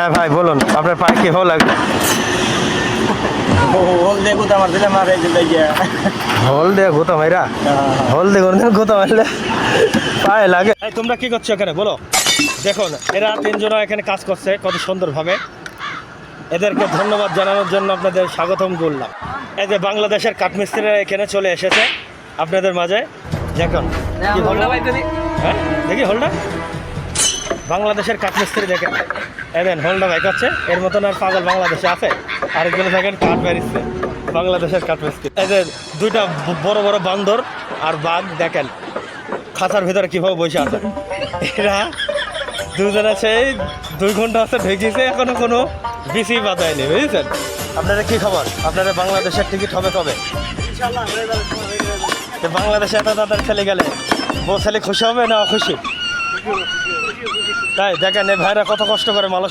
হ্যাঁ ভাই বলুন, আপনার পায়ে কি ভালো লাগবে? হোল দিয়ে কোথা মারছিলে মারে গিয়ে হল দিয়ে গোতা মাইরা, হল দিয়ে কোনদিন গোতা মারলে পায়ে লাগে। এই তোমরা কি করছো এখানে বলো? দেখুন এরা তিনজনও এখানে কাজ করছে কত সুন্দরভাবে। এদেরকে ধন্যবাদ জানানোর জন্য আপনাদের স্বাগতম করলাম। এই যে বাংলাদেশের কাঠমিস্ত্রিরা এখানে চলে এসেছে আপনাদের মাঝে। দেখুন কি ভালো। হ্যাঁ দেখি হলটা, বাংলাদেশের কাঠমিস্ত্রি দেখেন। এদেন হলটা ভাই করছে, এর মতন আর পাগল বাংলাদেশে আছে? আরেকজনে দেখেন কাঠ বেরিয়েছে, বাংলাদেশের কাঠমিস্ত্রি। এই যে দুইটা বড় বড় বান্দর আর বাঘ দেখেন খাঁচার ভিতরে কিভাবে বসে আছে। এরা দুজনে সেই 2 ঘন্টা হচ্ছে ঢেকেছে, এখনো কোনো বিসি বাজায়নি, বুঝেছেন? আপনারা কি খবর? আপনারা বাংলাদেশের টিকিট হবে কবে? বাংলাদেশে এত তাড়াতাড়ি চলে গেলে বউ ছেলে খুশি হবে না অখুশি? তাই দেখেন এই ভাইরা কত কষ্ট করে মালয়েশিয়া